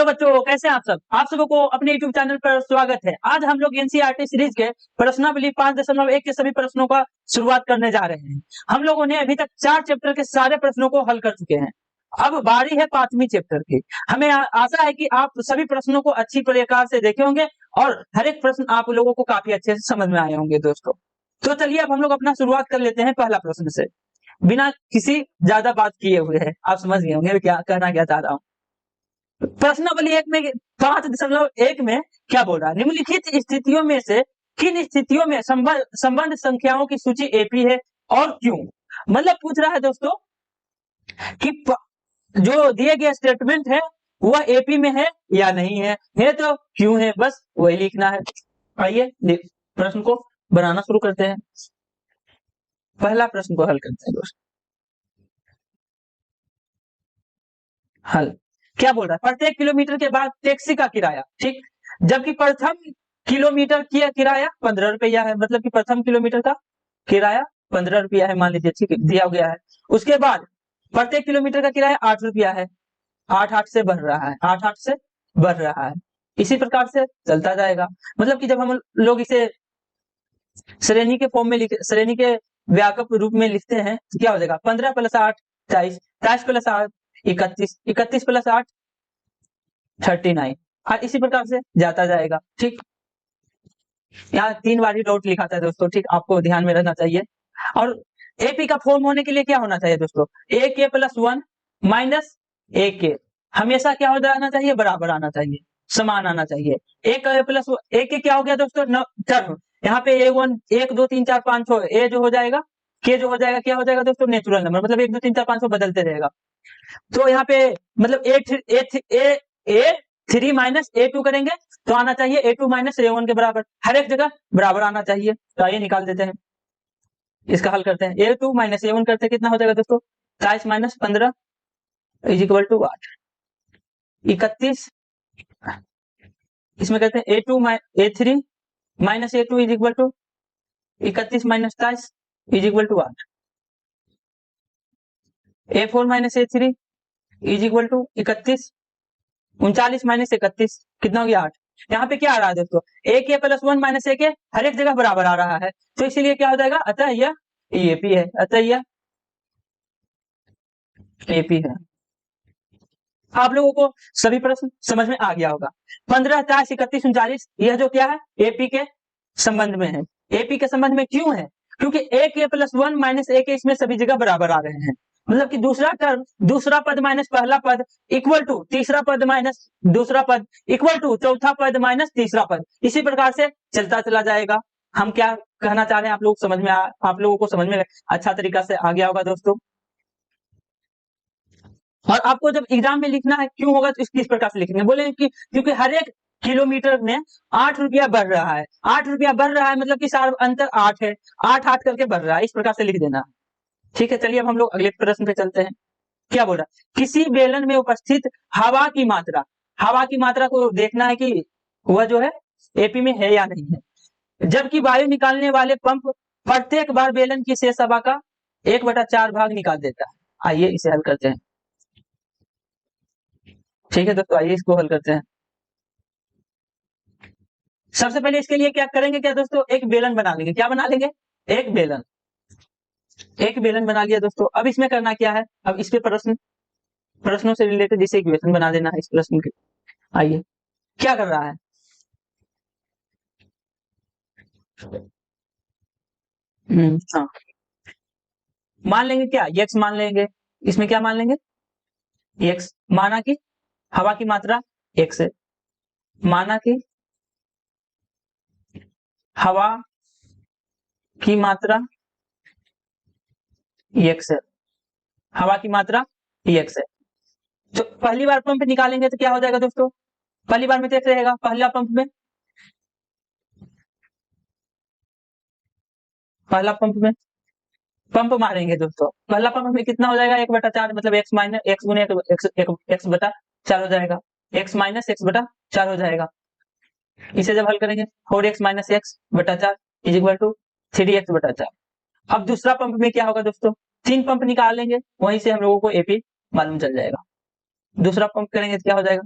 Hello बच्चों, कैसे हैं आप सब? आप सबों को अपने YouTube चैनल पर स्वागत है। आज हम लोग एनसीईआरटी सीरीज के प्रश्नावली 5.1 के सभी प्रश्नों का शुरुआत करने जा रहे हैं। हम लोगों ने अभी तक 4 चैप्टर के सारे प्रश्नों को हल कर चुके हैं। अब बारी है 5वीं चैप्टर की। हमें आशा है कि आप सभी प्रश्नों को अच्छी प्रकार से देखे होंगे और हर एक प्रश्न आप लोगों को काफी अच्छे से समझ में आए होंगे दोस्तों। तो चलिए अब हम लोग अपना शुरुआत कर लेते हैं पहला प्रश्न से, बिना किसी ज्यादा बात किए हुए है। आप समझ गए होंगे क्या कहना क्या चाह रहा हूँ। प्रश्नावली 5.1 में क्या बोल रहा है? निम्नलिखित स्थितियों में से किन स्थितियों में संबंध संख्याओं की सूची एपी है और क्यों? मतलब पूछ रहा है दोस्तों कि जो दिए गए स्टेटमेंट है वह एपी में है या नहीं है तो क्यों है, बस वही लिखना है। आइए प्रश्न को बनाना शुरू करते हैं। पहला प्रश्न को हल करते हैं दोस्तों। हल क्या बोल रहा है? प्रत्येक किलोमीटर के बाद टैक्सी का किराया, ठीक, जबकि प्रथम किलोमीटर की किराया 15 रुपया है। मतलब कि प्रथम किलोमीटर का किराया 15 रुपया है, मान लीजिए, ठीक है, दिया गया है। उसके बाद प्रत्येक किलोमीटर का किराया 8 रुपया है। 8 से बढ़ रहा है, 8 से बढ़ रहा है। इसी प्रकार से चलता जाएगा। मतलब कि जब हम लोग इसे श्रेणी के फॉर्म में श्रेणी के व्यापक रूप में लिखते हैं तो क्या हो जाएगा? 15 + 8 23, 23 + 8 31, 31 + 8 39, और इसी प्रकार से जाता जाएगा। ठीक, यहाँ 3 बार ही डॉट लिखा था दोस्तों, ठीक, आपको ध्यान में रखना चाहिए। और एपी का फॉर्म होने के लिए क्या होना चाहिए दोस्तों? AK + 1 - AK हमेशा क्या हो जाना चाहिए? बराबर आना चाहिए, समान आना चाहिए। AK + AK क्या हो गया दोस्तों? टर्म। यहाँ पे A1 1 2 3 4 5 6 A जो हो जाएगा, K जो हो जाएगा, क्या हो जाएगा दोस्तों? Natural number. मतलब 1 2 3 4 5 6 बदलते रहेगा। तो यहाँ पे मतलब A3 - A2 करेंगे तो आना चाहिए A2 - A1 के बराबर। हर एक जगह बराबर आना चाहिए। तो आइए निकाल देते हैं, इसका हल करते हैं। A2 - A1 करते कितना हो जाएगा दोस्तों? 23 - 15 = 8, 31। इसमें कहते हैं A3 - A2 - A2 = 31 - 23 = 8। A4 - A3 = 31, 39 - 31 कितना हो गया? 8। यहाँ पे क्या आ रहा है दोस्तों? AK + 1 - AK हर एक जगह बराबर आ रहा है, तो इसीलिए क्या हो जाएगा? अतः यह एपी है। अतः यह एपी है। आप लोगों को सभी प्रश्न समझ में आ गया होगा। 15 23 31 39 यह जो क्या है? एपी के संबंध में है। एपी के संबंध में क्यों है? क्योंकि AK + 1 - AK इसमें सभी जगह बराबर आ रहे हैं। मतलब कि दूसरा टर्म, दूसरा पद माइनस पहला पद इक्वल टू तीसरा पद माइनस दूसरा पद इक्वल टू चौथा पद माइनस तीसरा पद। इसी प्रकार से चलता चला जाएगा। हम क्या कहना चाह रहे हैं आप लोग समझ में आप लोगों को समझ में अच्छा तरीका से आ गया होगा दोस्तों। और आपको जब एग्जाम में लिखना है क्यों होगा तो किस प्रकार से लिखेंगे? बोले कि क्योंकि हर एक किलोमीटर में 8 रुपया बढ़ रहा है। 8 रुपया बढ़ रहा है मतलब कि सारा अंतर 8 है। 8 करके बढ़ रहा है, इस प्रकार से लिख देना। ठीक है, चलिए अब हम लोग अगले प्रश्न पे चलते हैं। क्या बोल रहा है? किसी बेलन में उपस्थित हवा की मात्रा, हवा की मात्रा को देखना है कि वह जो है एपी में है या नहीं है। जबकि वायु निकालने वाले पंप प्रत्येक बार बेलन की शेष हवा का 1/4 भाग निकाल देता है। आइए इसे हल करते हैं। ठीक है दोस्तों, आइए इसको हल करते हैं। सबसे पहले इसके लिए क्या करेंगे? क्या दोस्तों? एक बेलन बना लेंगे। क्या बना लेंगे? एक बेलन। एक बेलन बना लिया दोस्तों। अब इसमें करना क्या है? अब इस पे प्रश्नों से रिलेटेड इसे इक्वेशन बना देना है इस प्रश्न के। आइए क्या कर रहा है? हाँ, मान लेंगे क्या? x मान लेंगे। इसमें क्या मान लेंगे? x माना कि हवा की मात्रा x है। माना कि हवा की मात्रा x है। हवा की मात्रा x है। तो पहली बार पंप निकालेंगे तो क्या हो जाएगा दोस्तों? पहली बार में तो x रहेगा। पहला पंप में पंप मारेंगे दोस्तों। पहला पंप में कितना हो जाएगा? 1/4 मतलब x माइनस x गुने x/4 हो जाएगा। x माइनस x/4 हो जाएगा। इसे जब हल करेंगे 4x - x/4 = 3x/4। अब दूसरा पंप में क्या होगा दोस्तों? 3 पंप निकालेंगे, वहीं से हम लोगों को एपी मालूम चल जाएगा। दूसरा पंप करेंगे तो क्या हो जाएगा?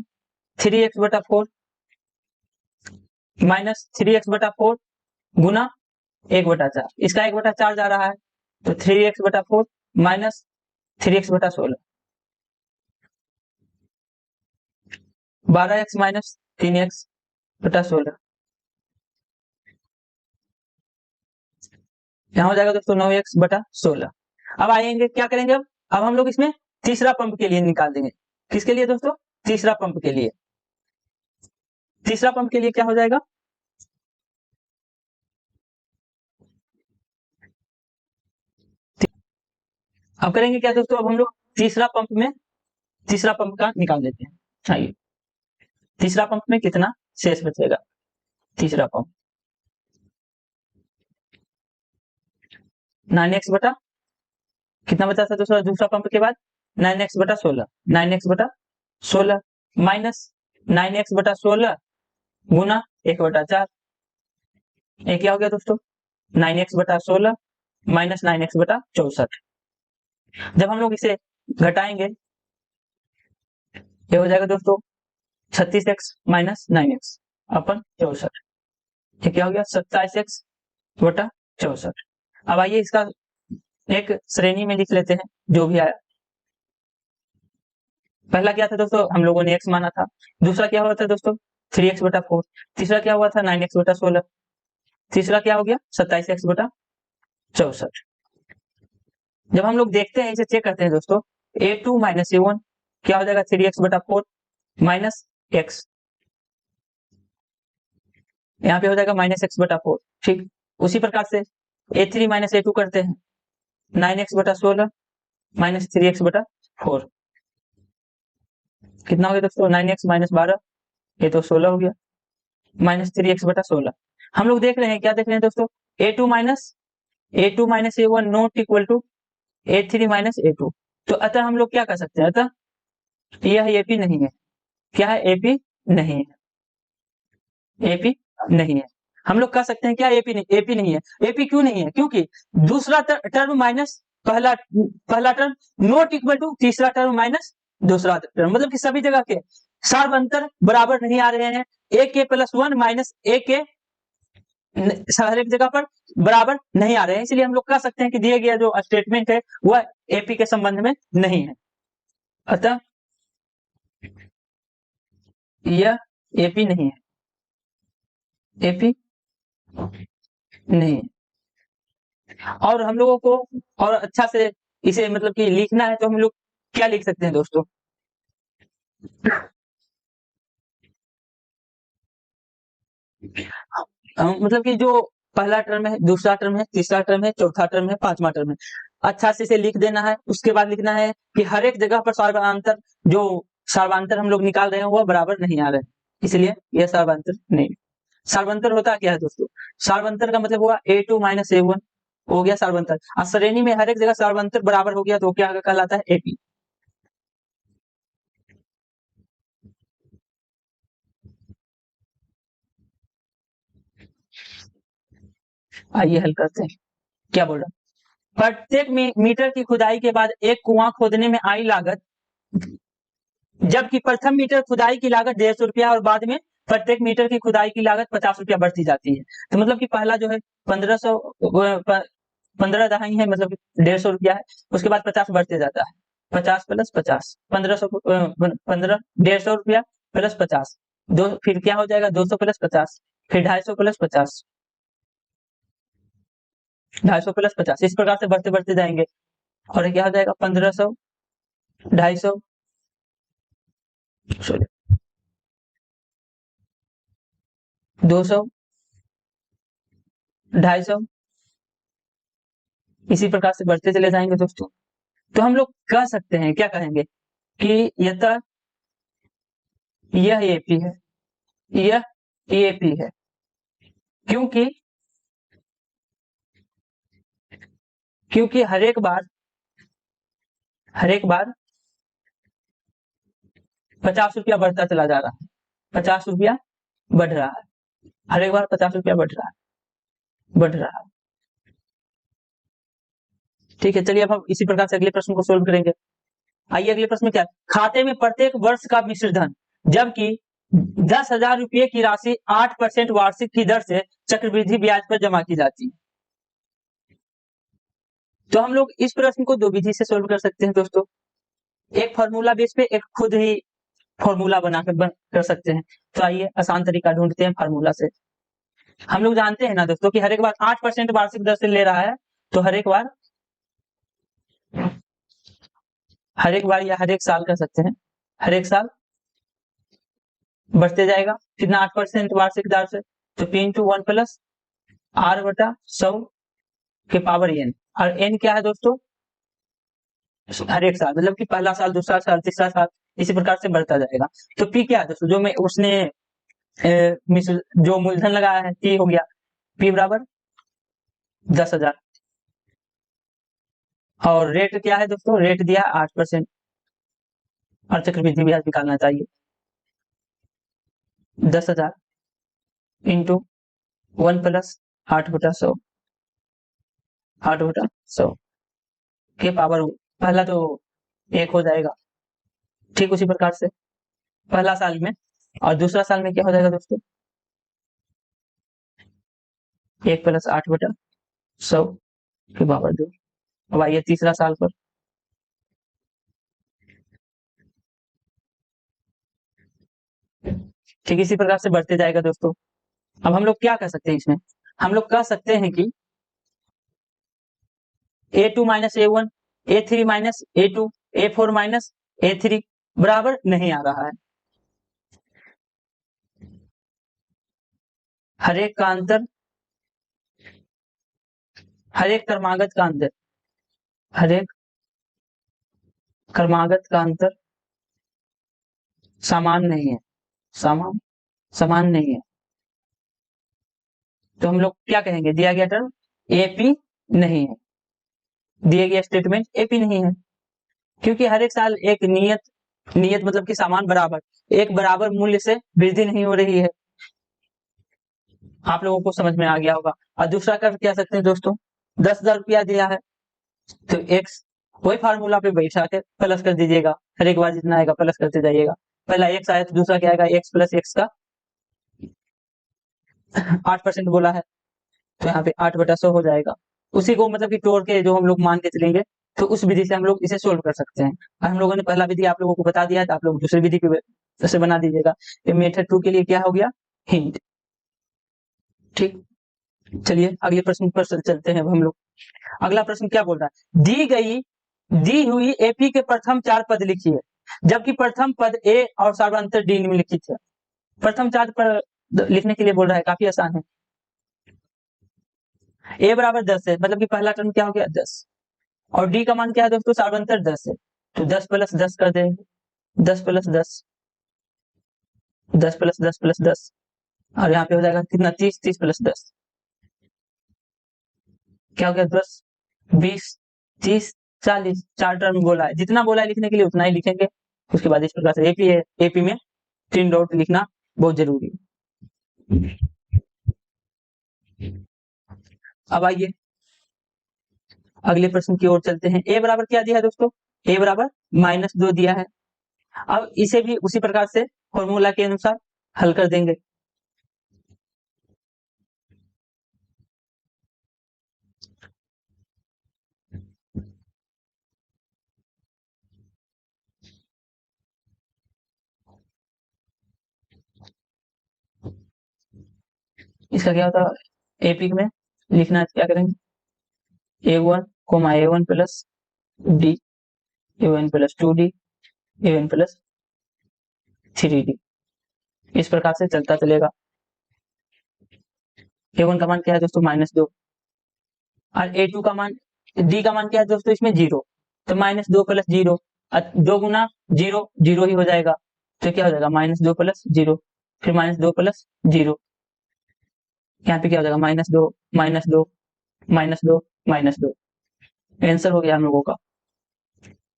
3x/4 माइनस 3x/4 गुना 1/4, इसका 1/4 जा रहा है तो 3x/4 minus 3x/16, 12x minus 3x/16, यहाँ हो जाएगा दोस्तों 9x/16। अब आएंगे क्या करेंगे, अब हम लोग इसमें तीसरा पंप के लिए निकाल देंगे। किसके लिए दोस्तों, तीसरा पंप के लिए। तीसरा पंप के लिए क्या हो जाएगा, अब करेंगे क्या दोस्तों, अब हम लोग तीसरा पंप का निकाल देते हैं। आइए, तीसरा पंप में कितना शेष बचेगा, तीसरा पंप 9x बटा कितना बचा था दोस्तों, दूसरा पंप के बाद 9x/16, 9x/16 माइनस 9x/16 गुना 1/4, ये क्या हो गया दोस्तों, 9x/16 माइनस 9x/64। जब हम लोग इसे घटाएंगे ये हो जाएगा दोस्तों 36x माइनस 9x अपन 64, ये क्या हो गया 27x/64। अब आइए इसका एक श्रेणी में लिख लेते हैं जो भी आया। पहला क्या था दोस्तों, हम लोगों ने x माना था, दूसरा क्या हुआ था दोस्तों 3x/4, तीसरा क्या हुआ था 9x/16, तीसरा क्या हो गया 27x/64। जब हम लोग देखते हैं इसे चेक करते हैं दोस्तों, a2 माइनस a1 क्या हो जाएगा 3x/4 माइनस x, यहाँ पे हो जाएगा माइनस x/4। ठीक, उसी प्रकार से a3 माइनस a2 करते हैं, 9x/16 माइनस 3x/4 कितना हो गया दोस्तों 9x माइनस 12, ये तो 16 हो गया, माइनस 3x/16। हम लोग देख रहे हैं, क्या देख रहे हैं दोस्तों, a2 minus a1 not equal to a3 minus a2, तो अतः हम लोग क्या कर सकते हैं, अतः यह AP नहीं है, क्या है AP नहीं है, AP नहीं है। हम लोग कह सकते हैं क्या AP नहीं है। AP क्यों नहीं है, क्योंकि दूसरा टर्म माइनस पहला टर्म नॉट इक्वल टू तीसरा टर्म माइनस दूसरा टर्म, मतलब कि सभी जगह के सार्वंतर बराबर नहीं आ रहे हैं, AK+1 माइनस AK हर एक जगह पर बराबर नहीं आ रहे हैं, इसलिए हम लोग कह सकते हैं कि दिए गया जो स्टेटमेंट है वह AP के संबंध में नहीं है, अतः यह AP नहीं है, AP नहीं। और हम लोगों को और अच्छा से इसे मतलब कि लिखना है तो हम लोग क्या लिख सकते हैं दोस्तों, मतलब कि जो पहला टर्म है, दूसरा टर्म है, तीसरा टर्म है, चौथा टर्म है, पांचवा टर्म है, अच्छा से इसे लिख देना है। उसके बाद लिखना है कि हर एक जगह पर सर्वांतर हम लोग निकाल रहे हैं वह बराबर नहीं आ रहे हैं, इसलिए यह सर्वांतर नहीं। सर्वांतर होता क्या है दोस्तों, सर्वांतर का मतलब हुआ a2 माइनस a1 हो गया सर्वांतर, और श्रेणी में हर एक जगह सर्वांतर बराबर हो गया तो क्या कहलाता है AP। आइए हल करते हैं, क्या बोल रहा, प्रत्येक मीटर की खुदाई के बाद एक कुआं खोदने में आई लागत, जबकि प्रथम मीटर खुदाई की लागत 150 रुपया और बाद में प्रत्येक मीटर की खुदाई की लागत 50 रुपया बढ़ती जाती है। तो मतलब कि पहला जो है 15 दहाई है, मतलब 150 रुपया है, उसके बाद 50 बढ़ते जाता है, 50 प्लस 50 1500 15 150 रुपया प्लस 50 दो, फिर क्या हो जाएगा 200 प्लस 50, फिर 250 प्लस 50, 250 प्लस 50, इस प्रकार से बढ़ते बढ़ते जाएंगे और क्या हो जाएगा 1500, 250 सॉरी 200, 250, इसी प्रकार से बढ़ते चले जाएंगे दोस्तों। तो हम लोग कह सकते हैं, क्या कहेंगे कि यह AP है, यह AP है, क्योंकि हर एक बार 50 रुपया बढ़ता चला जा रहा है, 50 रुपया बढ़ रहा है, हर एक बार 50 रुपया बढ़ रहा है। ठीक है, चलिए अब हम इसी प्रकार से अगले प्रश्न को सोल्व करेंगे। आइए अगले प्रश्न में क्या, खाते में प्रत्येक वर्ष का मिश्र धन जबकि 10,000 रुपये की राशि 8% वार्षिक की दर से चक्रवृद्धि ब्याज पर जमा की जाती है। तो हम लोग इस प्रश्न को दो विधि से सोल्व कर सकते हैं दोस्तों। एक फॉर्मूला बेस पे, एक खुद ही फॉर्मूला बनाकर कर सकते हैं। तो आइए आसान तरीका ढूंढते हैं फॉर्मूला से। हम लोग जानते हैं ना दोस्तों कि हर एक बार 8% वार्षिक दर से ले रहा है, तो हर एक बार या हर एक साल कर सकते हैं। हर एक साल बढ़ते जाएगा कितना, 8% वार्षिक दर से, तो P × 1 प्लस R/100 के पावर n। और n क्या है दोस्तों, हर एक साल, मतलब कि पहला साल, दूसरा साल, तीसरा साल, इसी प्रकार से बढ़ता जाएगा। तो P क्या है दोस्तों, जो मैं उसने जो मूलधन लगाया है, P हो गया, P बराबर 10,000। और रेट क्या है दोस्तों, रेट दिया 8% और चक्रवृद्धि ब्याज निकालना चाहिए। 10,000 इंटू 1 प्लस 8/100 के पावर, पहला तो 1 हो जाएगा, ठीक उसी प्रकार से पहला साल में, और दूसरा साल में क्या हो जाएगा दोस्तों, 1 प्लस 8/100 के पावर 2। अब आइए तीसरा साल पर, ठीक इसी प्रकार से बढ़ते जाएगा दोस्तों। अब हम लोग क्या कर सकते हैं इसमें, हम लोग कह सकते हैं कि A2 minus A1, A3 minus A2, A4 minus A3 बराबर नहीं आ रहा है। हर एक का अंतर, हर एक क्रमागत का अंतर, हर एक क्रमागत का अंतर समान नहीं है, समान नहीं है। तो हम लोग क्या कहेंगे, दिया गया टर्म AP नहीं है, दिए गया स्टेटमेंट AP नहीं है, क्योंकि हर एक साल एक नियत मतलब कि समान बराबर, एक बराबर मूल्य से वृद्धि नहीं हो रही है। आप लोगों को समझ में आ गया होगा। और दूसरा कर क्या सकते हैं दोस्तों, 10,000 रुपया दिया है, तो x वही फार्मूला पे बैठा के प्लस कर दीजिएगा, हर एक बार जितना आएगा प्लस करते जाइएगा। पहला x आया तो दूसरा क्या आएगा, x प्लस x का 8% बोला है, तो यहाँ पे 8/100 हो जाएगा। उसी को मतलब कि तोड़ के जो हम लोग मान के चलेंगे, तो उस विधि से हम लोग इसे सोल्व कर सकते हैं। और हम लोगों ने पहला विधि आप लोगों को बता दिया है, तो आप लोग दूसरी विधि की से बना दीजिएगा। मेथड 2 के लिए क्या हो गया, हिंट। ठीक, चलिए अगले प्रश्न पर चलते हैं हम लोग। अगला प्रश्न क्या बोल रहा है, दी हुई एपी के प्रथम 4 पद लिखिए, जबकि प्रथम पद ए और सार्वंतर डी निम्नलिखित है। प्रथम 4 पद लिखने के लिए बोल रहा है, काफी आसान है। ए बराबर 10 है, मतलब कि पहला टर्म क्या हो गया 10, और डी का मान क्या है दोस्तों, सार्वंतर 10 है, तो 10 प्लस 10 कर देंगे, 10 प्लस 10, 10 प्लस 10 प्लस 10, और यहाँ पे हो जाएगा कितना, 30, 30 प्लस 10 क्या हो गया, 10, 20, 30, 40, 4 टर्म बोला है, जितना बोला है लिखने के लिए उतना ही लिखेंगे। उसके बाद इस प्रकार से एपी है, एपी में 3 डॉट लिखना बहुत जरूरी है। अब आइए अगले प्रश्न की ओर चलते हैं। ए बराबर क्या दिया है दोस्तों, ए बराबर -2 दिया है। अब इसे भी उसी प्रकार से फॉर्मूला के अनुसार हल कर देंगे। इसका क्या होता है, एपी में लिखना क्या करेंगे, A1 A1 plus D, A1 plus 2D, A1 plus 3D, इस प्रकार से चलता चलेगा। A1 का मान क्या है दोस्तों, -2, और A2 का मान, D का मान क्या है दोस्तों इसमें 0, तो -2 प्लस 0, 2 गुना 0 0 ही हो जाएगा, तो क्या हो जाएगा -2 प्लस 0, फिर -2 प्लस 0, यहाँ पे क्या हो जाएगा -2 -2 -2 -2, आंसर हो गया हम लोगों का।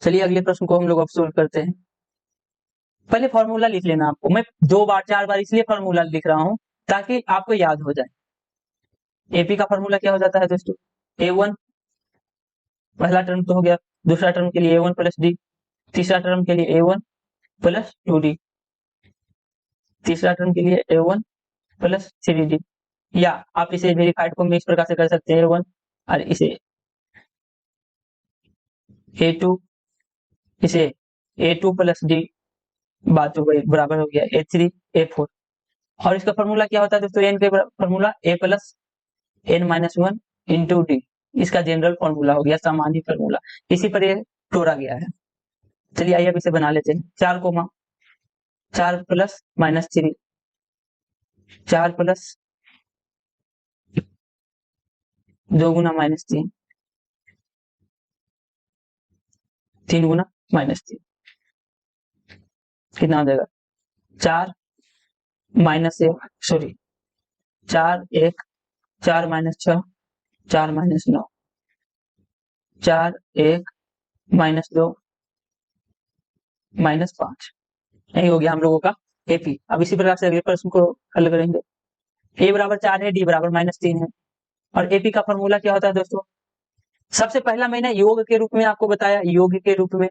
चलिए अगले प्रश्न को हम लोग अब सोल्व करते हैं। पहले फॉर्मूला लिख लेना आपको, मैं 2 बार 4 बार इसलिए फॉर्मूला लिख रहा हूं ताकि आपको याद हो जाए। एपी का फॉर्मूला क्या हो जाता है दोस्तों, A1 पहला टर्म तो हो गया, दूसरा टर्म के लिए A1 प्लस डी, तीसरा टर्म के लिए A1 प्लस 2D, तीसरा टर्म के लिए A1 प्लस 3D, या आप इसे वेरीफाइड फॉर्म में इस प्रकार से कर सकते हैं A1 और इसे A2, इसे A2 प्लस D, बात हो गई, बराबर हो गया A3 A4। और इसका फॉर्मूला क्या होता है दोस्तों, n का formula A plus n-1 into D, इसका जनरल फॉर्मूला हो गया, सामान्य फॉर्मूला, इसी पर ये तोड़ा गया है। चलिए आइए अब इसे बना लेते हैं। 4 प्लस -3, 4 प्लस 2 गुना -3, 3 गुना -3, कितना हो जाएगा 4 -1, सॉरी 4 1, 4 -6, 4 -9, 4 1 -2 -5, यही हो गया हम लोगों का एपी। अब इसी प्रकार से अगले प्रश्न को हल करेंगे। ए बराबर 4 है, डी बराबर -3 है, और एपी का फॉर्मूला क्या होता है दोस्तों। सबसे पहला मैंने योग के रूप में आपको बताया, योग के रूप में,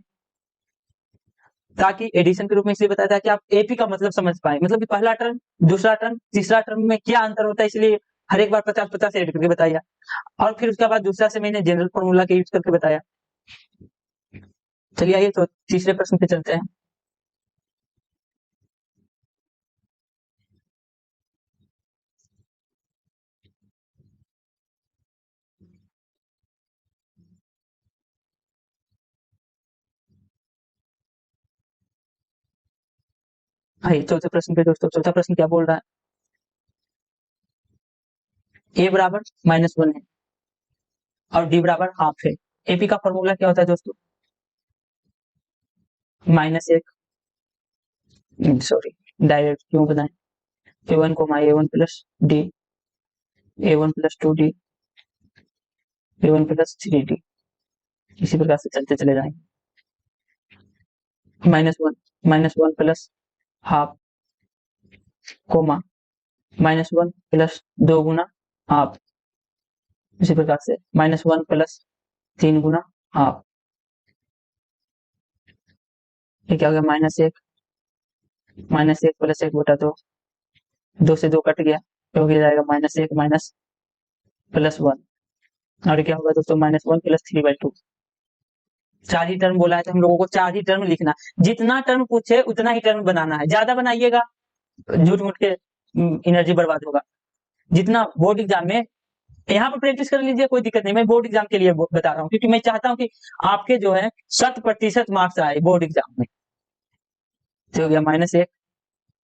ताकि एडिशन के रूप में इसलिए बताया था कि आप एपी का मतलब समझ पाए, मतलब कि पहला टर्म, दूसरा टर्म, तीसरा टर्म में क्या अंतर होता है, इसलिए हर एक बार 50-50 ऐड करके बताया। और फिर उसके बाद दूसरा से मैंने जनरल फॉर्मूला के यूज करके बताया। चलिए आइए तो तीसरे प्रश्न पे चलते हैं। आइए चौथे प्रश्न पे दोस्तों। चौथा प्रश्न क्या बोल रहा है, ए बराबर -1 है और डी बराबर हाफ है। एपी का फॉर्मूला क्या होता है दोस्तों, -1, सॉरी डायरेक्ट क्यों बनाए, A1 A1 plus D, A1 plus 2D, A1 plus 3D, इसी प्रकार से चलते चले जाएंगे। -1 प्लस हाफ, कोमा -1 प्लस 2 गुना हाफ, इसी प्रकार से -1 प्लस 3 गुना हाफ, ये क्या हो गया -1 प्लस 1 बटा 2, 2 से 2 कट गया तो हो जाएगा -1 माइनस प्लस 1, और क्या होगा दोस्तों -1 प्लस 3/2। 4 ही टर्म बोला है तो हम लोगों को 4 ही टर्म लिखना, जितना टर्म पूछे उतना ही टर्म बनाना है, ज्यादा बनाइएगा झूठ मूठ के एनर्जी बर्बाद होगा। जितना बोर्ड एग्जाम में, यहाँ पर प्रैक्टिस कर लीजिए, कोई दिक्कत नहीं, मैं बोर्ड एग्जाम के लिए बता रहा हूँ, क्योंकि मैं चाहता हूँ कि आपके जो है 100% मार्क्स आए बोर्ड एग्जाम में। तो हो गया -1,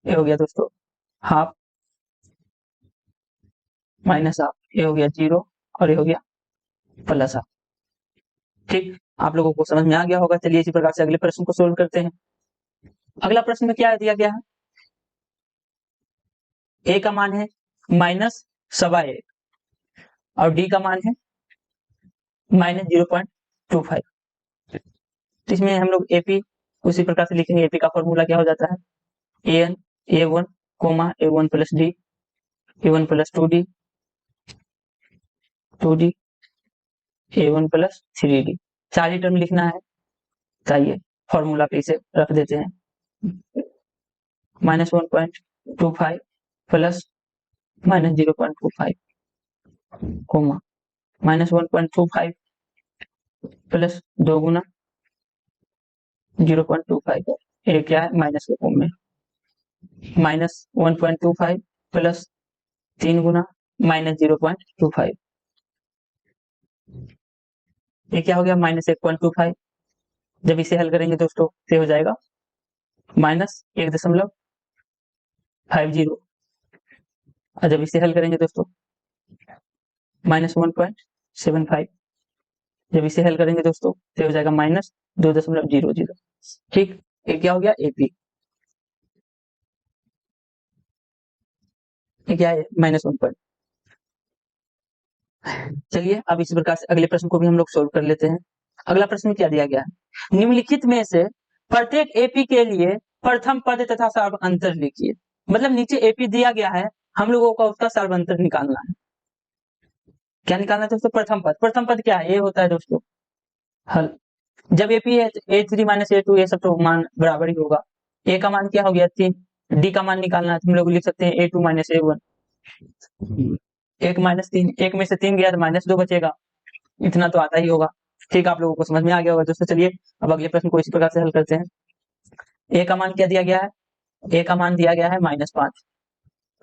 ये हो गया दोस्तों हाफ माइनस हाफ, ये हो गया 0 और ये हो गया प्लस हाफ। ठीक, आप लोगों को समझ में आ गया होगा। चलिए इसी प्रकार से अगले प्रश्न को सोल्व करते हैं। अगला प्रश्न में क्या दिया गया है, ए का मान है -1.25 और डी का मान है -0.25। तो इसमें हम लोग एपी उसी प्रकार से लिखेंगे। एपी का फॉर्मूला क्या हो जाता है, an A1 A1 plus D, A1 plus 2D, 2D A1 plus 3D। 4 he term लिखना है, चाहिए फॉर्मूला पे इसे रख देते हैं, -1.25 प्लस -0.25 कोमा -1.25 प्लस 2 गुना 0.25, ये क्या है माइनस के फॉर्म में, -1.25 प्लस 3 गुना -0.25, ये क्या हो गया -1.25। जब इसे हल करेंगे दोस्तों तो हो जाएगा -1.50, और जब इसे हल करेंगे दोस्तों -1.75, जब इसे हल करेंगे दोस्तों तो हो जाएगा -2.00। ठीक, ये क्या हो गया एपी, ये क्या है -1. चलिए अब इसी प्रकार से अगले प्रश्न को भी हम लोग सोल्व कर लेते हैं। अगला प्रश्न क्या दिया गया है, निम्नलिखित में से प्रत्येक एपी के लिए प्रथम पद तथा सर्व अंतर लिखिए। मतलब नीचे एपी दिया गया है, हम लोगों को उसका सर्व अंतर निकालना है। क्या निकालना है दोस्तों, प्रथम पद। प्रथम पद क्या है, ये होता है दोस्तों हल। जब एपी है A3 - A2, ये सब तो मान बराबर ही होगा। ए का मान क्या हो गया 3, डी का मान निकालना है तो हम लोग लिख सकते हैं A2 माइनस A1। 1 माइनस 3, 1 में से 3 गया तो -2 बचेगा, इतना तो आता ही होगा। ठीक, आप लोगों को समझ में आ गया होगा दोस्तों। चलिए अब अगले प्रश्न को इस प्रकार से हल करते हैं। ए का मान क्या दिया गया है? ए का मान दिया गया है -5,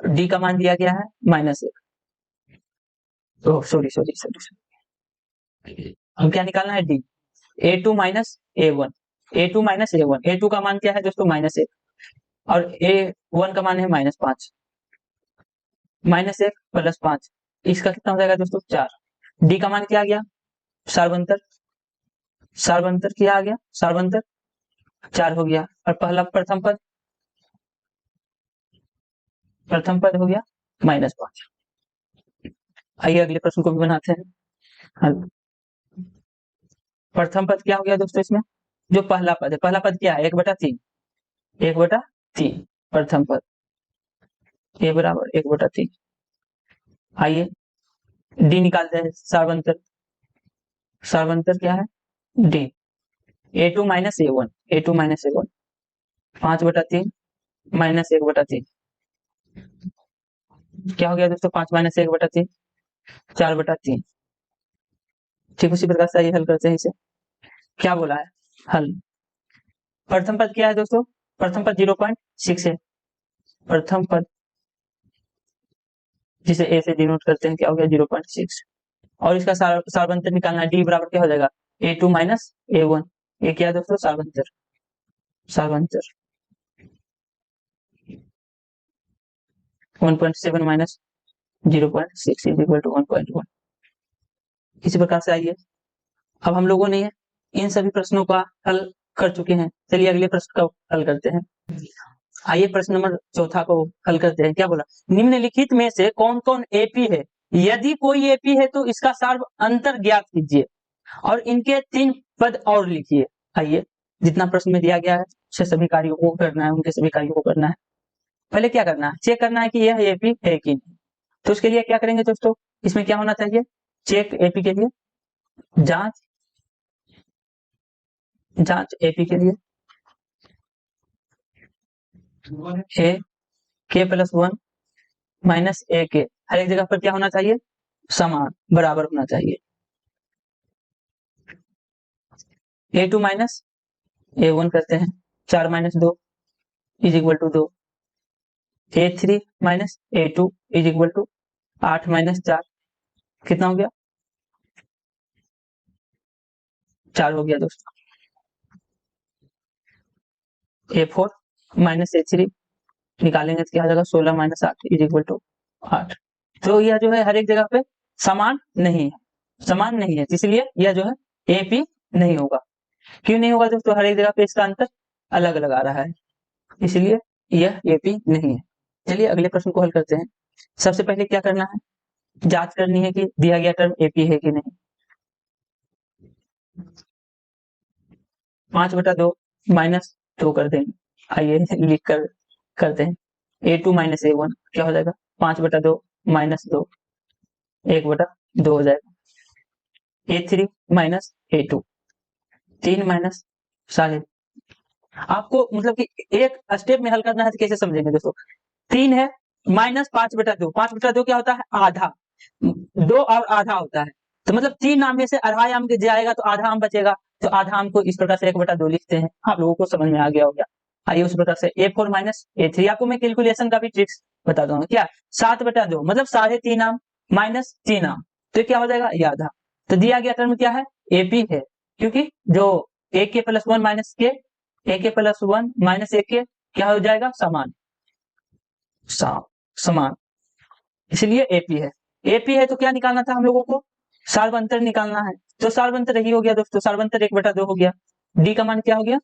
डी का मान दिया गया है -1। ओह सॉरी सॉरी सॉरी, हम क्या निकालना है? D. A2 minus A1, A2 minus A1, A2 का मान क्या है दोस्तों? -1 और A1 का मान है -5, -1 + 5, इसका कितना हो जाएगा दोस्तों? 4। डी का मान क्या आ गया? सार्वंतर, सार्वंतर क्या आ गया? सार्वंतर 4 हो गया। और पहला प्रथम पद हो गया -5। आइए अगले प्रश्न को भी बनाते हैं हल। प्रथम पद क्या हो गया दोस्तों? इसमें जो पहला पद है, पहला पद क्या है? 1/3, 1/3 प्रथम पद, a बराबर 1/3। आइए डी निकालते हैं, सार्वंतर, सार्वंतर क्या है? D. A2 minus A1, A2 minus A1 5/3 -1/3 क्या हो गया दोस्तों? 5 - 1/3 4/3। ठीक, उसी प्रकार से आइए हल करते हैं इसे। क्या बोला है? हल। प्रथम पद क्या है दोस्तों? प्रथम पद 0.6 है। प्रथम पद जिसे ए से डिनोट करते हैं, क्या हो गया? 0.6। और इसका सार्वंतर निकालना है। डी बराबर क्या हो जाएगा? A2 minus A1। ये क्या है दोस्तों? सार्वंतर, सार्वंतर 1.7 माइनस 0.6 इज इक्वल टू 1.1। इसी प्रकार से आइए, अब हम लोगों ने इन सभी प्रश्नों का हल कर चुके हैं। चलिए अगले प्रश्न का हल करते हैं। आइए प्रश्न नंबर 4 को हल करते हैं। क्या बोला? निम्नलिखित में से कौन कौन एपी है? यदि कोई एपी है तो इसका सार्व अंतर ज्ञात कीजिए और इनके 3 पद और लिखिए। आइए, जितना प्रश्न में दिया गया है उसे सभी कार्यों को करना है, उनके सभी कार्यों को करना है। पहले क्या करना है? चेक करना है कि यह एपी है कि नहीं। तो उसके लिए क्या करेंगे दोस्तों? इसमें क्या होना चाहिए? चेक एपी के लिए, जांच, जांच एपी के लिए ए के प्लस 1 माइनस ए के, हर एक जगह पर क्या होना चाहिए? समान, बराबर होना चाहिए। A2 माइनस A1 करते हैं, 4 - 2 is equal to 2। A3 minus A2 is equal to 8 - 4, कितना हो गया? 4 हो गया दोस्तों। A4 माइनस A3 निकालेंगे तो क्या हो जाएगा? 16 - 8 इज इक्वल टू 8। तो यह जो है हर एक जगह पे समान नहीं है, समान नहीं है, इसलिए यह जो है एपी नहीं होगा। क्यों नहीं होगा दोस्तों? हर एक जगह पे इसका अंतर अलग अलग आ रहा है, इसलिए यह एपी नहीं है। चलिए अगले प्रश्न को हल करते हैं। सबसे पहले क्या करना है? जांच करनी है कि दिया गया टर्म एपी है कि नहीं। 5/2 -2 कर देंगे। आइए लिख कर करते हैं। A2 माइनस A1 क्या हो जाएगा? 5/2 -2 1/2 हो जाएगा। A3 minus A2 3 minus 3.5। आपको मतलब कि एक स्टेप में हल करना है तो कैसे समझेंगे दोस्तों? 3 है माइनस 5/2, 5/2 क्या होता है? आधा, 2 और आधा होता है। तो मतलब 3 आम में से अढ़ाई आम जाएगा तो आधा आम बचेगा, तो आधा आम को इस प्रकार से 1/2 लिखते हैं। आप लोगों को समझ में आ गया होगा। आइए उस प्रकार से A4 माइनस A3, आपको मैं कैलकुलेशन का भी ट्रिक्स बता दूंगा। क्या? 7/2 मतलब 3.5 आम माइनस 3 आम, तो क्या हो जाएगा? ये आधा। तो दिया गया टर्म क्या है? एपी है, क्योंकि जो ए के प्लस 1 माइनस के, ए के प्लस 1 माइनस ए के क्या हो जाएगा? समान, समान, इसलिए एपी है। एपी है तो क्या निकालना था हम लोगों को? सार्वंतर निकालना है। तो सार्वंतर यही हो गया दोस्तों, सार्वंतर 1/2 हो गया। डी का मान क्या हो गया?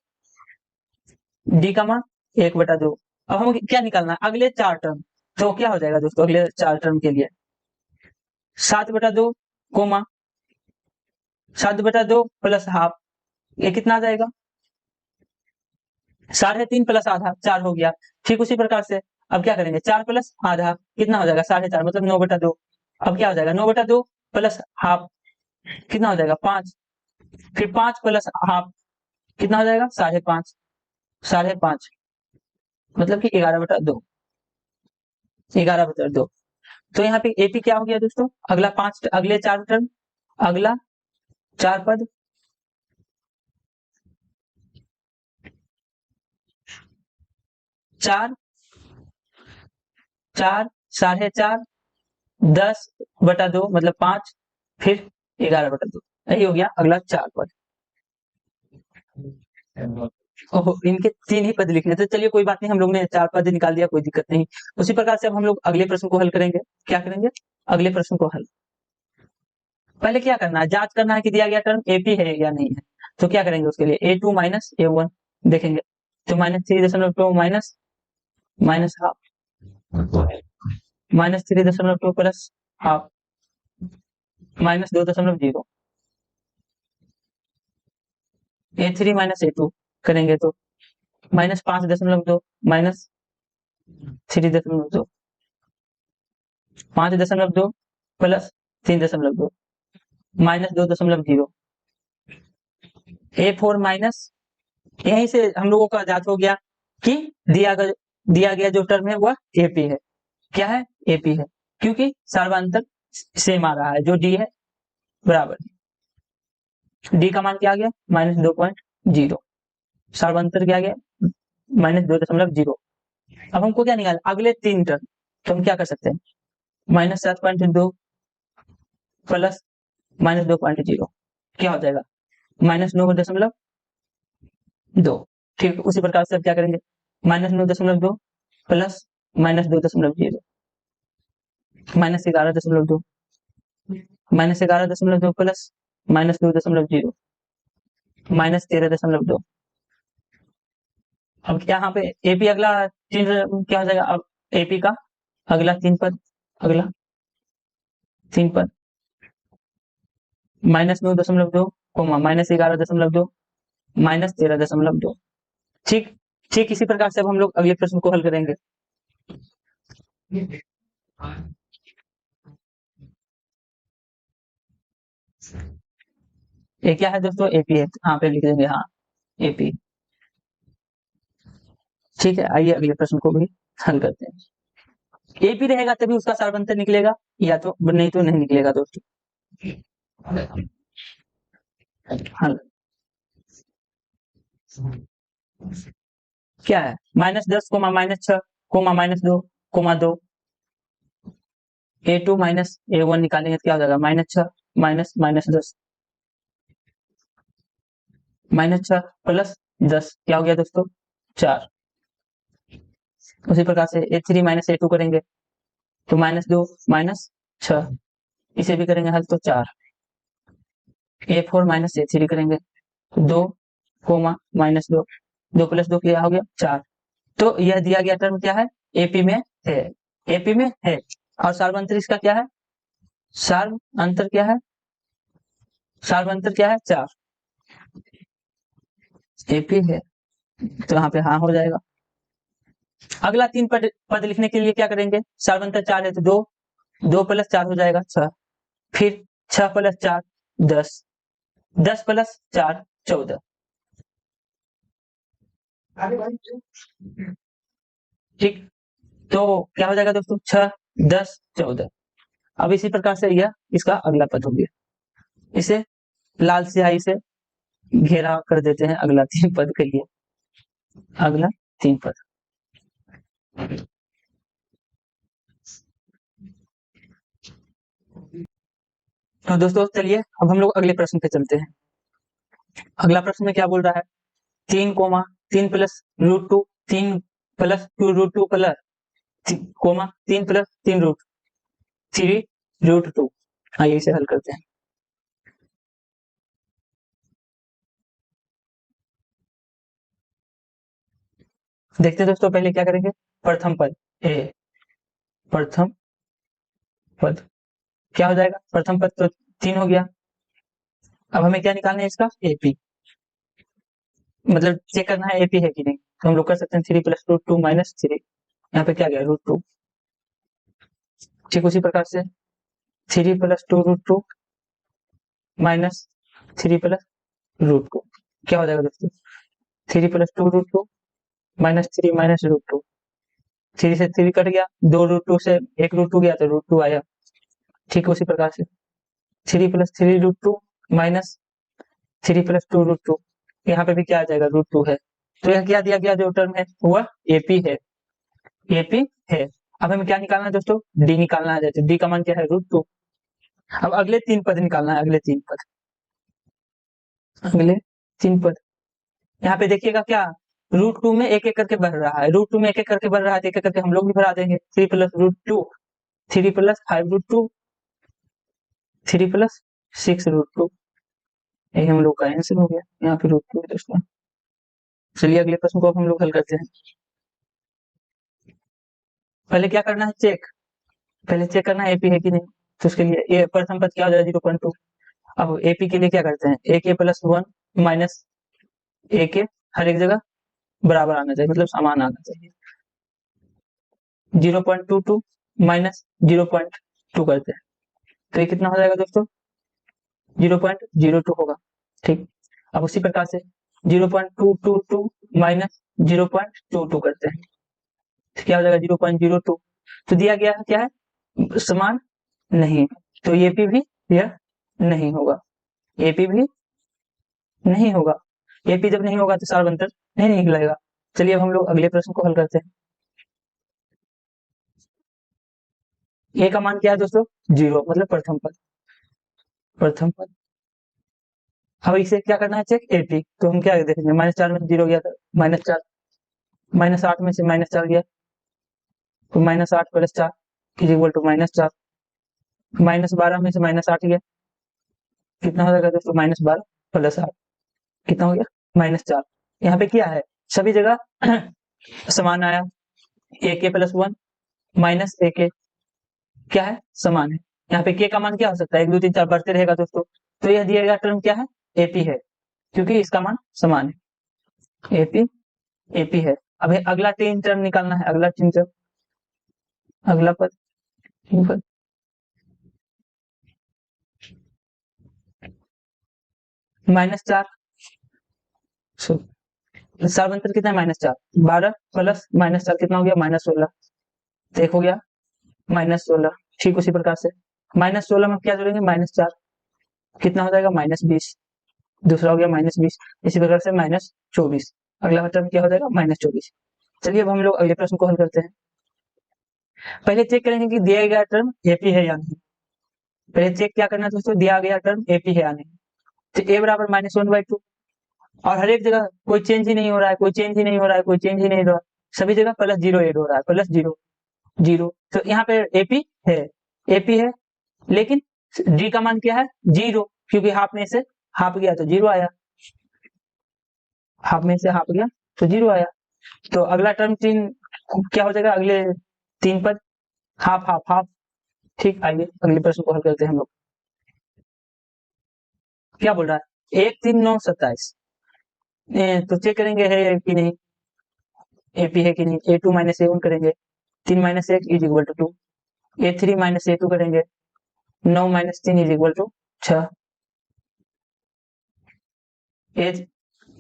डी का मान 1/2। अब हम क्या निकालना है? अगले 4 टर्म। तो क्या हो जाएगा दोस्तों अगले 4 टर्म के लिए? 7/2 कोमा 7/2 प्लस हाफ, ये कितना आ जाएगा? 3.5 प्लस आधा 4 हो गया। ठीक उसी प्रकार से अब क्या करेंगे? 4 प्लस आधा कितना हो जाएगा? 4.5 मतलब 9/2। अब क्या हो जाएगा? 9/2 प्लस हाफ कितना हो जाएगा? 5। फिर 5 प्लस हाफ कितना हो जाएगा? 5.5, 5.5 मतलब कि 11/2, 11/2। तो यहाँ पे एपी क्या हो गया दोस्तों, अगला अगले 4 टर्म, अगला 4 पद, 4, 4, 4.5, 10/2 मतलब 5, फिर 11/2, यही हो गया अगला 4 पद। ओहो, इनके 3 ही पद लिखने थे, चलिए कोई बात नहीं, हम लोग ने 4 पद निकाल दिया, कोई दिक्कत नहीं। उसी प्रकार से अब हम लोग अगले प्रश्न को हल करेंगे। क्या करेंगे, अगले प्रश्न को हल। पहले क्या करना है, जांच करना है कि दिया गया टर्म एपी है या नहीं है। तो क्या करेंगे उसके लिए, A2 माइनस A1 देखेंगे, तो -3.2 minus half, -3.2 plus half, -2.0, A3 minus A2 करेंगे तो -5.2 माइनस 3.2, 5.2 प्लस 3.2 -2.0, A4 माइनस, यहीं से हम लोगों का जांच हो गया कि दिया गया जो टर्म है वह एपी है। क्या है, एपी है, क्योंकि सर्वांतर सेम आ रहा है, जो डी है बराबर, डी का मान क्या आ गया, -2.0, सर्वांतर क्या आ गया, -2.0। अब हमको क्या निकालना, अगले 3 टर्म, तो हम क्या कर सकते हैं, -7.2 प्लस -2.0 क्या हो जाएगा, -9.2। ठीक, उसी प्रकार से अब क्या करेंगे, -9.2 प्लस -2.0, -11.2, -11.2 प्लस -2.0, -13.2। अब यहाँ पे एपी अगला 3 क्या हो जाएगा, अब एपी का अगला 3 पद, अगला 3 पद -9.2, -11.2, -13.2। ठीक, ठीक इसी प्रकार से अब हम लोग अगले प्रश्न को हल करेंगे। ये क्या है दोस्तों, एपी है, यहाँ पे लिख देंगे, हाँ एपी। ठीक है, आइए अगले प्रश्न को भी हल करते हैं। एपी रहेगा तभी उसका सर्वांतर निकलेगा, या तो नहीं तो नहीं निकलेगा दोस्तों। हल क्या है, -10, -6, -2, -2, A2 माइनस A1 निकालेंगे तो क्या हो जाएगा, -6 -10, -6 प्लस 10 क्या हो गया दोस्तों, 4। उसी प्रकार से A3 माइनस A2 करेंगे तो -2 -6, इसे भी करेंगे हल तो 4। A4 माइनस A3 करेंगे 2, -2, 2 प्लस 2 क्या हो गया, 4। तो यह दिया गया टर्म क्या है, एपी में है, एपी में है। और सार्वंतर इसका क्या है, सार्वंतर क्या है, सार्वंतर क्या है, 4, एपी है, तो यहाँ पे हाँ हो जाएगा। अगला 3 पद लिखने के लिए क्या करेंगे, सार्वंतर 4 है तो 2, 2 प्लस 4 हो जाएगा 6, फिर 6 प्लस 4 10, 10 प्लस 4 14। ठीक, तो क्या हो जाएगा दोस्तों, 6 10 14। अब इसी प्रकार से यह इसका अगला पद हो गया, इसे लाल स्याही से घेरा कर देते हैं अगला 3 पद के लिए, अगला 3 पद। तो दोस्तों चलिए अब हम लोग अगले प्रश्न पे चलते हैं। अगला प्रश्न में क्या बोल रहा है, 3 प्लस √2, 3 प्लस 2√2 प्लस 3 प्लस 3√2। आइए इसे हल करते हैं। देखते हैं दोस्तों, पहले क्या करेंगे, प्रथम पद ए, प्रथम पद क्या हो जाएगा, प्रथम पद तो 3 हो गया। अब हमें क्या निकालना है, इसका एपी, मतलब चेक करना है एपी है कि नहीं, तो हम लोग कर सकते हैं 3 प्लस √2 माइनस 3, यहाँ पे क्या गया √2। ठीक उसी प्रकार से 3 प्लस 2√2 माइनस 3 प्लस √2 क्या हो जाएगा दोस्तों, 3 प्लस 2√2 -3 माइनस √2, 3 से 3 कट गया, 2 √2 से 1 √2 गया तो √2 आया। ठीक उसी प्रकार से 3 + 3 √2 माइनस 3 + 2 √2, यहाँ पे भी क्या आ जाएगा, √2 है। तो यह क्या दिया गया जो टर्म है वह एपी है, एपी है। अब हमें क्या निकालना है दोस्तों, डी निकालना है। डी का मान क्या है, √2। अब अगले 3 पद निकालना है, अगले 3 पद, अगले 3 पद। यहाँ पे देखिएगा क्या, √2 में एक एक करके बढ़ रहा है, √2 में एक एक करके बढ़ रहा है, तो एक एक करके हम लोग भी बढ़ा देंगे। 3 + √2, 3 + 5 √2, 3 + 6 √2, यही हम लोग का आंसर हो गया। यहाँ पे √2 है दोस्तों। चलिए अगले प्रश्न को हम लोग हल करते हैं। पहले क्या करना है, चेक, पहले चेक करना है एपी है कि नहीं। तो उसके लिए ये प्रथम पद क्या हो जाएगा, 0.2। अब एपी के लिए क्या करते हैं, ए के + 1 माइनस ए के हर एक जगह बराबर आना चाहिए, मतलब समान आना चाहिए। 0.22 माइनस 0.2 करते हैं तो ये कितना हो जाएगा दोस्तों, 0.02 होगा। ठीक, अब उसी प्रकार से 0.222 माइनस 0.22 करते हैं तो क्या हो जाएगा, 0.02। तो दिया गया है क्या है, समान नहीं, तो एपी भी यह नहीं होगा, एपी भी नहीं होगा। एपी जब नहीं होगा तो सार्वंतर नहीं निकलेगा। चलिए अब हम लोग अगले प्रश्न को हल करते हैं। ए का मान क्या है दोस्तों, 0, मतलब प्रथम पद, प्रथम पद। अब इसे क्या करना है, चेक एपी। तो हम क्या देखेंगे, -4 में 0 गया था, -4, -8 में से -4 गया तो -8 + 4 = -4, -12 में से -8 गया, कितना हो जाएगा दोस्तों, -12 + 8, कितना हो गया, -4। यहाँ पे क्या है, सभी जगह समान आया, ए के + 1 माइनस ए के क्या है, समान है। यहाँ पे के का मान क्या हो सकता है, 1 2 3 4 बढ़ते रहेगा दोस्तों। तो यह दिया गया टर्म क्या है, एपी है, क्योंकि इसका मान समान है, एपी एपी है। अब अगला 3 टर्म निकालना है, अगला 3 टर्म, अगला पद, 3 पद, -4, सार्वंतर कितना है, -4, 12 प्लस -4 कितना हो गया, -16, तो एक हो गया -16। ठीक उसी प्रकार से -16 में क्या जोड़ेंगे, -4, कितना हो जाएगा, -20, दूसरा हो गया -20, इसी प्रकार से -24, अगला टर्म क्या हो जाएगा, -24। चलिए अब हम लोग अगले प्रश्न को हल करते हैं। पहले चेक करेंगे कि दिया गया टर्म एपी है या नहीं। पहले चेक क्या करना है दोस्तों, दिया गया टर्म एपी है या नहीं। तो ए बराबर -1/2, और हर एक जगह कोई चेंज ही नहीं हो रहा है, कोई चेंज ही नहीं हो रहा है, कोई चेंज ही नहीं हो रहा है, सभी जगह +0 ऐड हो रहा है, +0 0। तो यहाँ पे एपी है, एपी है, लेकिन डी का मान क्या है, 0, क्योंकि हाफ में से हाफ गया तो 0 आया, हाफ में से हाफ गया तो 0 आया। तो अगला टर्म 3 क्या हो जाएगा, अगले 3 पद, हाफ हाफ हाफ। ठीक, आइए अगले प्रश्न को हल करते हैं हम लोग। क्या बोल रहा है, 1 3 9 27, तो चेक करेंगे है कि नहीं, एपी है कि नहीं। A2 - A1 करेंगे, 3 - 1 = 2, A3 - A2 करेंगे, 9 - 3 = 6,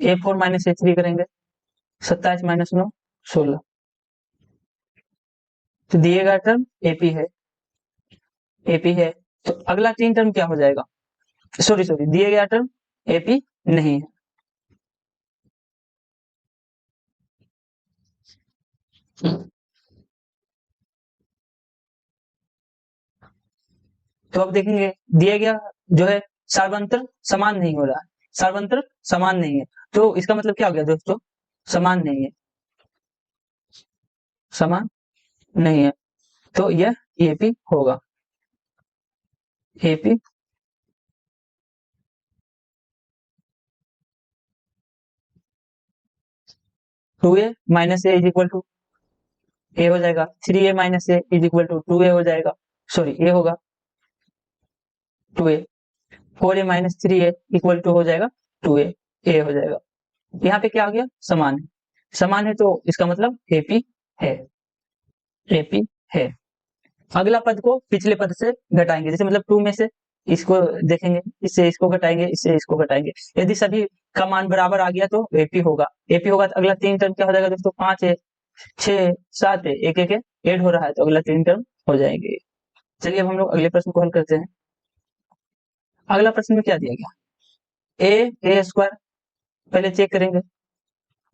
A4 - A3 करेंगे, 27 - 9 16। तो दिएगा टर्म एपी है, एपी है। तो अगला 3 टर्म क्या हो जाएगा, सॉरी दिए गया टर्म एपी नहीं है। तो अब देखेंगे, दिया गया जो है सार्वंतर समान नहीं हो रहा है, सार्वंतर समान नहीं है, तो इसका मतलब क्या हो गया दोस्तों, समान नहीं है, समान नहीं है, तो यह एपी होगा, एपी 2a - a = ए हो जाएगा, 3a - a = 2a हो जाएगा, सॉरी ए होगा 2a, 4a - 3a = हो जाएगा 2a, ए हो जाएगा। यहाँ पे क्या हो गया, समान है, समान है, तो इसका मतलब एपी है, एपी है। अगला पद को पिछले पद से घटाएंगे, जैसे मतलब 2 में से इसको देखेंगे, इससे इसको घटाएंगे, इससे इसको घटाएंगे। यदि सभी का मान बराबर आ गया तो एपी होगा। एपी होगा तो अगला 3 टर्म क्या हो जाएगा दोस्तों, 5 है, 6, 7 है, एक एक ऐड हो रहा है तो अगला 3 टर्म हो जाएंगे। चलिए अब हम लोग अगले प्रश्न को हल करते हैं। अगला प्रश्न में क्या दिया गया, ए स्क्वायर, पहले चेक करेंगे,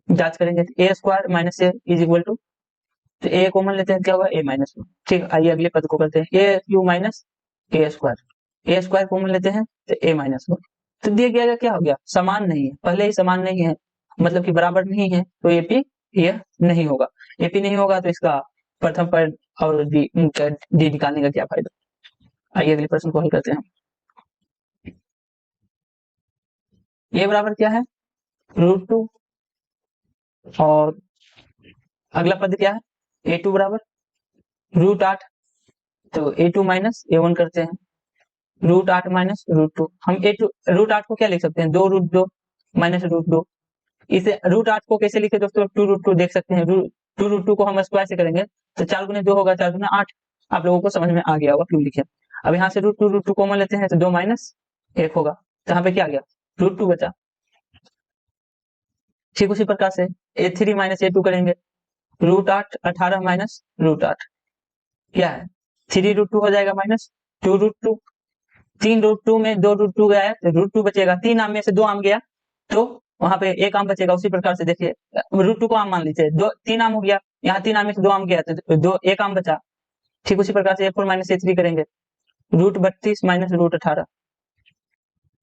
जांच करेंगे। A square minus A is equal to, तो ए कॉमन लेते हैं, क्या होगा ए माइनस वन। ठीक, आइए अगले पद को करते हैं, ए क्यू माइनस ए स्क्वायर। ए स्क्वायर कॉमन लेते हैं तो ए माइनस वन। तो दिया गया क्या हो गया, समान नहीं है, पहले ही समान नहीं है, मतलब कि बराबर नहीं है, तो एपी यह नहीं होगा। एपी नहीं होगा तो इसका प्रथम पद और डी निकालने का क्या फायदा। आइए अगले प्रश्न को हल करते हैं। ये बराबर क्या है, √2, और अगला पद क्या है, a2 बराबर √8, तो a2 माइनस a1 करते हैं, √8 माइनस √2। हम a2 √8 को क्या लिख सकते हैं, 2√2 माइनस √2। इसे √8 को कैसे लिखे दोस्तों, 2√2 देख सकते हैं, 2√2 को हम स्क्वायर से करेंगे तो 4 गुने 2 होगा, 4 गुना 8। आप लोगों को समझ में आ गया होगा क्यों लिखे। अब यहाँ से √2 कॉमन लेते हैं तो 2 माइनस 1 होगा, तो यहाँ पे क्या आ गया, √2 बचा। ठीक उसी प्रकार से a3 माइनस a2 करेंगे, √8 18 माइनस √8 क्या है, 3√2 हो जाएगा माइनस 2√2। 3√2 में 2√2 गया है तो √2 बचेगा, 3 आम में से 2 आम गया तो वहां पे 1 आम बचेगा। उसी प्रकार से देखिए √2 को आम मान लीजिए, 3 आम हो गया, यहाँ 3 आम में से 2 आम गया तो 1 आम बचा। ठीक उसी प्रकार से a4 माइनस a3 करेंगे, √32 माइनस √18,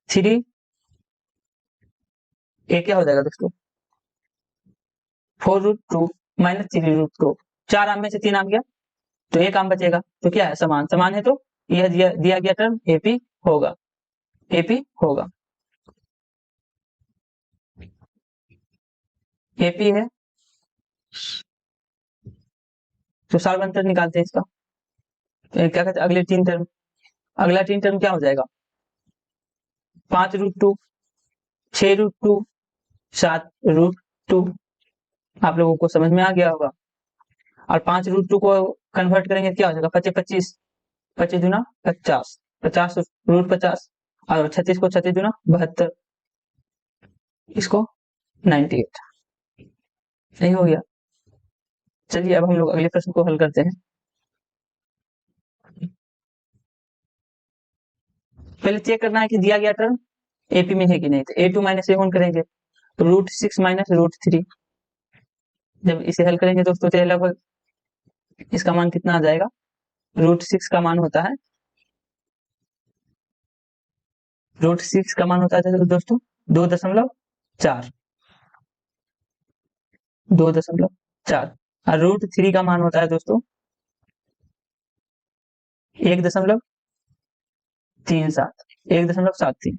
3 ए क्या हो जाएगा दोस्तों, 4√2 माइनस 3√2। 4 आम में से 3 आम गया तो 1 आम बचेगा, तो क्या है, समान, समान है तो यह दिया गया टर्म एपी होगा, एपी होगा। एपी है, तो सार अंतर निकालते हैं इसका, तो क्या कहते हैं अगले 3 टर्म, अगला 3 टर्म क्या हो जाएगा, 5√2, 6√2, 7√2। आप लोगों को समझ में आ गया होगा। और 5√2 को कन्वर्ट करेंगे क्या हो जाएगा, 25 25, 25 दूना 50, 50 √50, और 36 को 36 दूना 72, इसको 98। नहीं हो गया। चलिए अब हम लोग अगले प्रश्न को हल करते हैं। पहले चेक करना है कि दिया गया टर्म एपी में है कि नहीं, तो a2 माइनस a1 करेंगे, तो √6 माइनस √3। जब इसे हल करेंगे दोस्तों तो लगभग इसका मान कितना आ जाएगा, √6 का मान होता है, √6 का मान होता है दोस्तों 2.4, 2.4, और √3 का मान होता है दोस्तों 1.37, 1.73,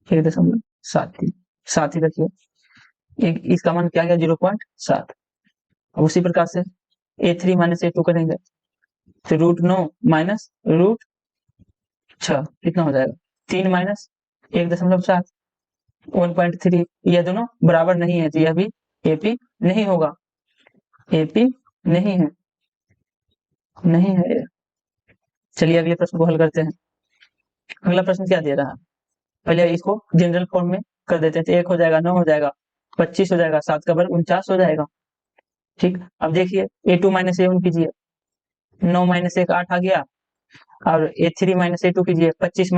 1.73, 7 ही रखिए, एक इसका मान क्या गया 0.7। अब उसी प्रकार से a3 माइनस a2 करेंगे तो √9 माइनस √6 कितना हो जाएगा, 3 माइनस 1.7, 1.3। यह दोनों बराबर नहीं है तो यह भी एपी नहीं होगा, एपी नहीं है, नहीं है। चलिए अगले प्रश्न को हल करते हैं। अगला प्रश्न क्या दे रहा है, पहले इसको जनरल फॉर्म में कर देते हैं, तो 1 हो जाएगा, 9 हो जाएगा, 25 हो जाएगा, 7 का वर्ग 49 हो जाएगा। ठीक, अब देखिए a2 माइनस a1 कीजिए, 9 माइनस 1 8 आ गया, और a3 माइनस a2 कीजिए, 25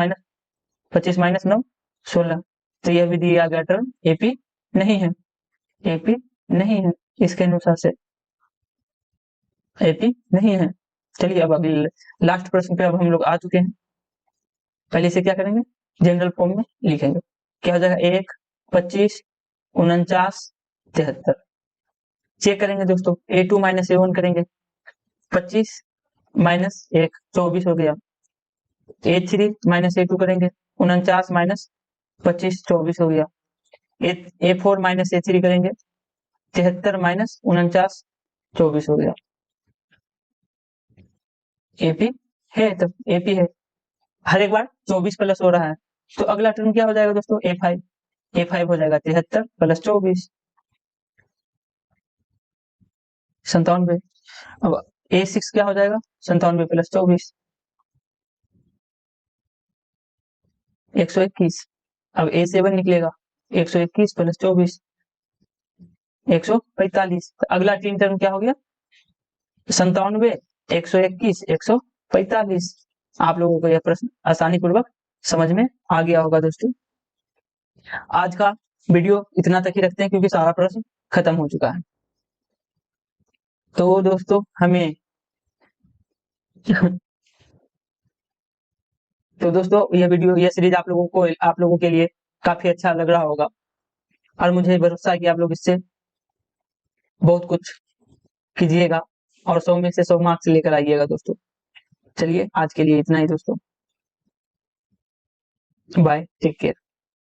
माइनस 9 16। तो यह भी दिया गया टर्म एपी नहीं है, एपी नहीं है, इसके अनुसार से एपी नहीं है। चलिए अब अगले लास्ट प्रश्न पे अब हम लोग आ चुके हैं। पहले से क्या करेंगे, जनरल फॉर्म में लिखेंगे, क्या हो जाएगा 1, 25, 49, 73। चेक करेंगे दोस्तों, a2 माइनस a1 करेंगे, 25 माइनस 1 24 हो गया, a3 माइनस a2 करेंगे, 49 माइनस 25 24 हो गया, a4 माइनस a3 करेंगे, 73 माइनस 49 24 हो गया। एपी है, तब एपी है, हर एक बार 24 प्लस हो रहा है, तो अगला टर्म क्या हो जाएगा दोस्तों, a5 हो जाएगा 73 प्लस 24 97। अब a6 क्या हो जाएगा, 97 प्लस 24, 121। अब A7 निकलेगा 121 प्लस 24 145। तो अगला 3 टर्म क्या हो गया 97 121 145। आप लोगों को यह प्रश्न आसानी पूर्वक समझ में आ गया होगा दोस्तों। आज का वीडियो इतना तक ही रखते हैं क्योंकि सारा प्रश्न खत्म हो चुका है। तो दोस्तों हमें तो दोस्तों यह वीडियो यह सीरीज आप लोगों के लिए काफी अच्छा लग रहा होगा और मुझे भरोसा है कि आप लोग इससे बहुत कुछ कीजिएगा और 100 में से 100 मार्क्स लेकर आइएगा दोस्तों। चलिए आज के लिए इतना ही दोस्तों। Bye, take care.